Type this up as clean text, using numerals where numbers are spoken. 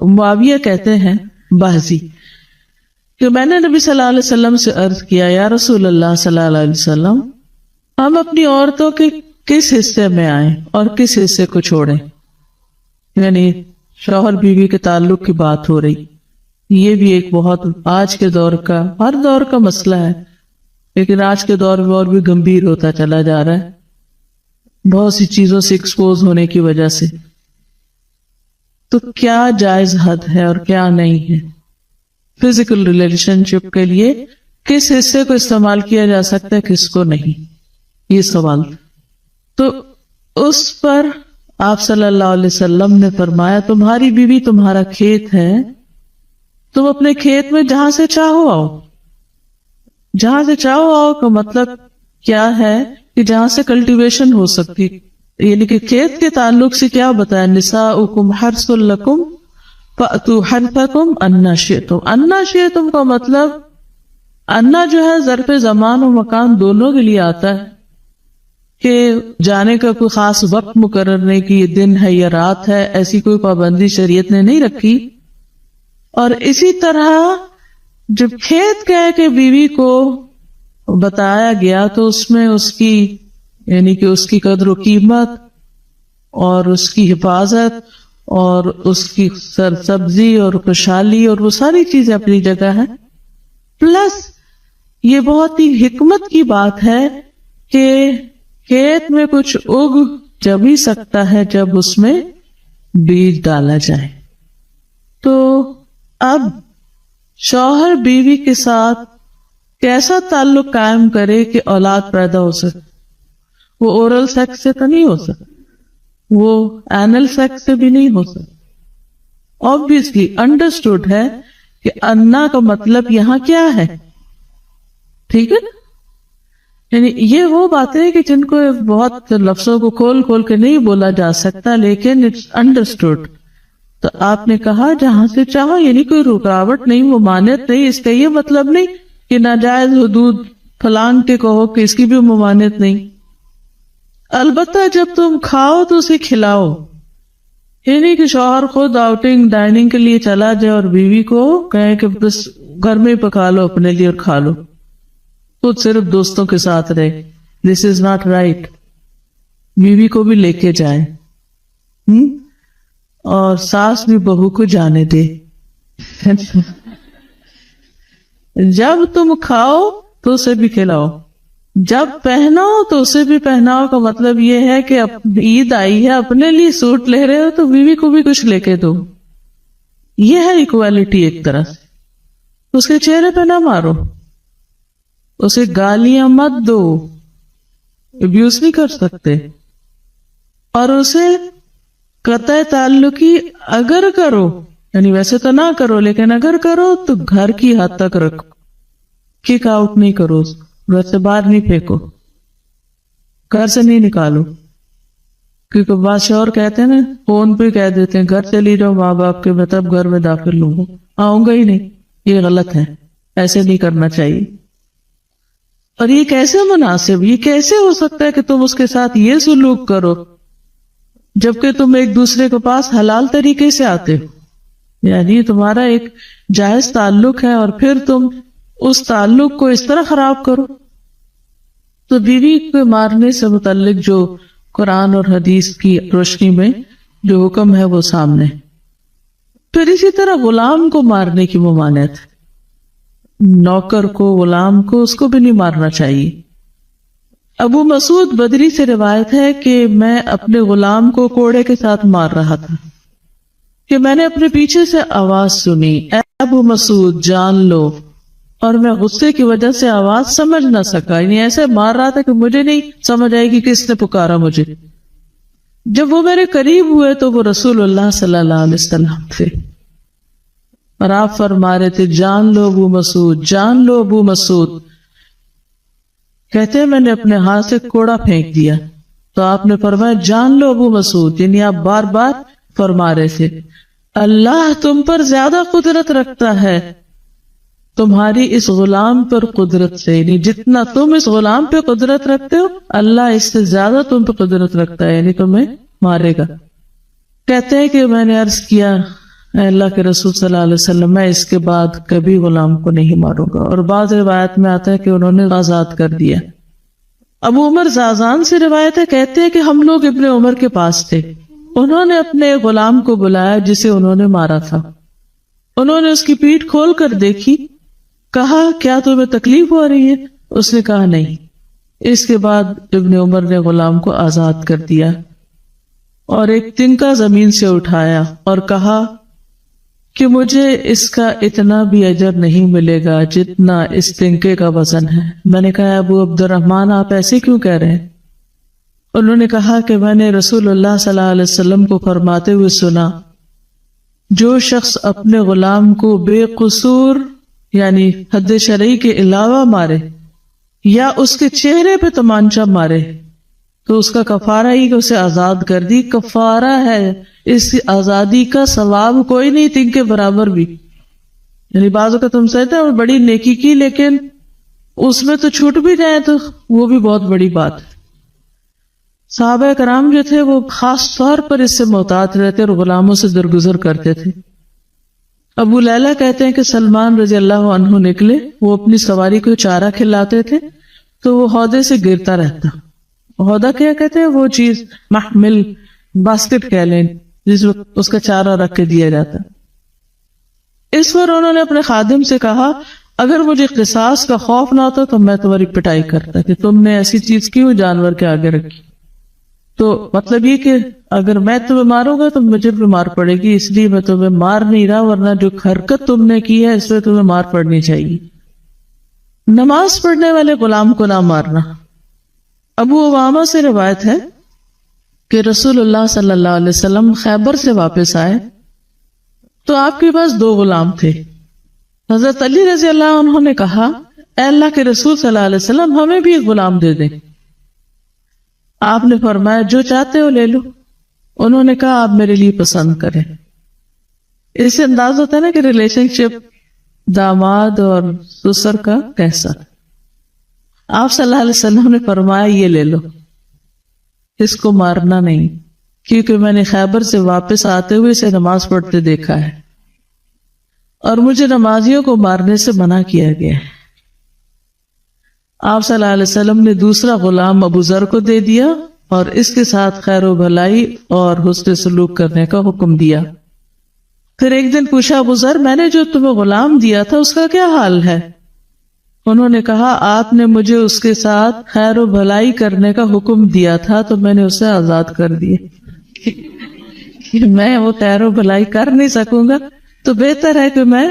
معاویہ کہتے ہیں بازی کہ میں نے نبی صلی اللہ علیہ وسلم سے عرض کیا یا رسول اللہ صلی اللہ علیہ وسلم ہم اپنی عورتوں کے کس حصے میں آئیں اور کس حصے کو چھوڑیں؟ یعنی شوہر بیوی کے تعلق کی بات ہو رہی. یہ بھی ایک بہت آج کے دور کا، ہر دور کا مسئلہ ہے، لیکن آج کے دور میں اور بھی گمبھیر ہوتا چلا جا رہا ہے بہت سی چیزوں سے ایکسپوز ہونے کی وجہ سے. تو کیا جائز حد ہے اور کیا نہیں ہے؟ فزیکل ریلیشن شپ کے لیے کس حصے کو استعمال کیا جا سکتا ہے، کس کو نہیں، یہ سوال. تو اس پر آپ صلی اللہ علیہ وسلم نے فرمایا تمہاری بیوی تمہارا کھیت ہے، تم اپنے کھیت میں جہاں سے چاہو آؤ. جہاں سے چاہو آؤ کا مطلب کیا ہے کہ جہاں سے کلٹیویشن ہو سکتی، یعنی کہ کھیت کے تعلق سے کیا بتایا، نساؤکم حرث لکم فأتوا حرثکم انا شئتم. انا شئتم کا مطلب انا جو ہے ظرف زمان و مکان دونوں کے لیے آتا ہے کہ جانے کا کوئی خاص وقت مقرر نہیں کہ یہ دن ہے یا رات ہے، ایسی کوئی پابندی شریعت نے نہیں رکھی. اور اسی طرح جب کھیت کہہ کے بیوی کو بتایا گیا تو اس میں اس کی یعنی کہ اس کی قدر و قیمت اور اس کی حفاظت اور اس کی سرسبزی اور خوشحالی اور وہ ساری چیزیں اپنی جگہ ہیں. پلس یہ بہت ہی حکمت کی بات ہے کہ کھیت میں کچھ اگ جب ہی سکتا ہے جب اس میں بیج ڈالا جائے. تو اب شوہر بیوی کے ساتھ کیسا تعلق قائم کرے کہ اولاد پیدا ہو سکے؟ وہ اورل سیکس سے تو نہیں ہو سکتا، وہ اینل سیکس سے بھی نہیں ہو سکتا. obviously انڈرسٹوڈ ہے کہ انا کا مطلب یہاں کیا ہے، ٹھیک ہے نا؟ یعنی یہ وہ باتیں کہ جن کو بہت لفظوں کو کھول کھول کے نہیں بولا جا سکتا، لیکن اٹس انڈرسٹوڈ. تو آپ نے کہا جہاں سے چاہو، یعنی کوئی رکاوٹ نہیں، ممانعت نہیں. اس کا یہ مطلب نہیں کہ ناجائز حدود فلان کے کہو کہ اس کی بھی ممانعت نہیں. البتہ جب تم کھاؤ تو اسے کھلاؤ، یعنی کہ شوہر خود آؤٹنگ ڈائننگ کے لیے چلا جائے اور بیوی کو کہے کہ بس گھر میں پکا لو اپنے لیے اور کھا لو، خود صرف دوستوں کے ساتھ رہے. دس از ناٹ رائٹ. بیوی کو بھی لے کے جائے اور ساس بھی بہو کو جانے دے. جب تم کھاؤ تو اسے بھی کھلاؤ، جب پہناؤ تو اسے بھی پہناؤ کا مطلب یہ ہے کہ عید آئی ہے، اپنے لیے سوٹ لے رہے ہو تو بیوی کو بھی کچھ لے کے دو. یہ ہے ایکوالٹی ایک طرح سے. اس کے چہرے پہ نہ مارو، اسے گالیاں مت دو، ابیوز نہیں کر سکتے. اور اسے قطع تعلقی اگر کرو، یعنی ویسے تو نہ کرو لیکن اگر کرو تو گھر کی حد تک رکھو، کک آؤٹ نہیں کرو، ویسے باہر نہیں پھینکو، گھر سے نہیں نکالو. کیونکہ بعض شوہر کہتے ہیں نا، فون پہ کہہ دیتے ہیں گھر چلی جاؤ ماں باپ کے، میں تب گھر میں داخل لوں گا، آؤں گا ہی نہیں. یہ غلط ہے، ایسے نہیں کرنا چاہیے. اور یہ کیسے مناسب، یہ کیسے ہو سکتا ہے کہ تم اس کے ساتھ یہ سلوک کرو جبکہ تم ایک دوسرے کے پاس حلال طریقے سے آتے ہو؟ یعنی تمہارا ایک جائز تعلق ہے اور پھر تم اس تعلق کو اس طرح خراب کرو. تو بیوی کو مارنے سے متعلق جو قرآن اور حدیث کی روشنی میں جو حکم ہے وہ سامنے. پھر اسی طرح غلام کو مارنے کی ممانعت، نوکر کو، غلام کو، اس کو بھی نہیں مارنا چاہیے. ابو مسعود بدری سے روایت ہے کہ میں اپنے غلام کو کوڑے کے ساتھ مار رہا تھا کہ میں نے اپنے پیچھے سے آواز سنی، اے ابو مسعود جان لو، اور میں غصے کی وجہ سے آواز سمجھ نہ سکا. یعنی ایسے مار رہا تھا کہ مجھے نہیں سمجھ آئے گی کس نے پکارا مجھے. جب وہ میرے قریب ہوئے تو وہ رسول اللہ صلی اللہ علیہ وسلم تھے اور آپ فرما رہے تھے جان لو ابو مسعود، جان لو ابو مسعود. کہتے ہیں میں نے اپنے ہاتھ سے کوڑا پھینک دیا تو آپ نے فرمایا جان لو ابو مسعود. یعنی آپ بار بار فرما رہے تھے اللہ تم پر زیادہ قدرت رکھتا ہے تمہاری اس غلام پر قدرت سے، یعنی جتنا تم اس غلام پہ قدرت رکھتے ہو اللہ اس سے زیادہ تم پہ قدرت رکھتا ہے، یعنی تمہیں مارے گا. کہتے ہیں کہ میں نے عرض کیا اے اللہ کے رسول صلی اللہ علیہ وسلم میں اس کے بعد کبھی غلام کو نہیں ماروں گا. اور بعض روایت میں آتا ہے کہ انہوں نے آزاد کر دیا. ابو عمر زازان سے روایت ہے، کہتے ہیں کہ ہم لوگ ابن عمر کے پاس تھے. انہوں نے اپنے غلام کو بلایا جسے انہوں نے مارا تھا. انہوں نے اس کی پیٹھ کھول کر دیکھی، کہا کیا تمہیں تکلیف ہو رہی ہے؟ اس نے کہا نہیں. اس کے بعد ابن عمر نے غلام کو آزاد کر دیا اور ایک تنکا زمین سے اٹھایا اور کہا کہ مجھے اس کا اتنا بھی اجر نہیں ملے گا جتنا اس تنکے کا وزن ہے. میں نے کہا ابو عبد الرحمن آپ ایسے کیوں کہہ رہے ہیں؟ انہوں نے کہا کہ میں نے رسول اللہ صلی اللہ علیہ وسلم کو فرماتے ہوئے سنا، جو شخص اپنے غلام کو بے قصور یعنی حد شرعی کے علاوہ مارے یا اس کے چہرے پہ تمانچہ مارے تو اس کا کفارہ ہی کہ اسے آزاد کر دی. کفارہ ہے، اس کی آزادی کا ثواب کوئی نہیں تن کے برابر بھی. یعنی بعضوں کا تم سمجھتے ہیں بڑی نیکی کی لیکن اس میں تو چھوٹ بھی جائے تو وہ بھی بہت بڑی بات ہے. صحابہ کرام جو تھے وہ خاص طور پر اس سے محتاط رہتے اور غلاموں سے درگزر کرتے تھے. ابو لیلہ کہتے ہیں کہ سلمان رضی اللہ عنہ نکلے، وہ اپنی سواری کو چارہ کھلاتے تھے تو وہ ہودے سے گرتا رہتا. ہودہ کیا کہتے ہیں؟ وہ چیز محمل باسکٹ کہہ لیں جس وقت اس کا چارہ رکھ کے دیا جاتا. اس پر انہوں نے اپنے خادم سے کہا اگر مجھے قصاص کا خوف نہ ہوتا تو میں تمہاری پٹائی کرتا کہ تم نے ایسی چیز کیوں جانور کے آگے رکھی. تو مطلب یہ کہ اگر میں تمہیں ماروں گا تو مجھے بھی مار پڑے گی، اس لیے میں تمہیں مار نہیں رہا، ورنہ جو حرکت تم نے کی ہے اس میں تمہیں مار پڑنی چاہیے. نماز پڑھنے والے غلام کو نہ مارنا. ابو امامہ سے روایت ہے کہ رسول اللہ صلی اللہ علیہ وسلم خیبر سے واپس آئے تو آپ کے پاس 2 غلام تھے. حضرت علی رضی اللہ عنہ نے کہا اے اللہ کے رسول صلی اللہ علیہ وسلم ہمیں بھی ایک غلام دے دیں. آپ نے فرمایا جو چاہتے ہو لے لو. انہوں نے کہا آپ میرے لیے پسند کریں. اس سے انداز ہوتا ہے نا کہ ریلیشن شپ داماد اور سسر کا کیسا. آپ صلی اللہ علیہ وسلم نے فرمایا یہ لے لو، اس کو مارنا نہیں، کیونکہ میں نے خیبر سے واپس آتے ہوئے اسے نماز پڑھتے دیکھا ہے اور مجھے نمازیوں کو مارنے سے منع کیا گیا ہے. آپ صلی اللہ علیہ وسلم نے دوسرا غلام ابو ذر کو دے دیا اور اس کے ساتھ خیر و بھلائی اور حسن سلوک کرنے کا حکم دیا. پھر ایک دن پوچھا ابو ذر میں نے جو تمہیں غلام دیا تھا اس کا کیا حال ہے؟ انہوں نے کہا آپ نے مجھے اس کے ساتھ خیر و بھلائی کرنے کا حکم دیا تھا تو میں نے اسے آزاد کر دیا. میں وہ خیر و بھلائی کر نہیں سکوں گا تو بہتر ہے کہ میں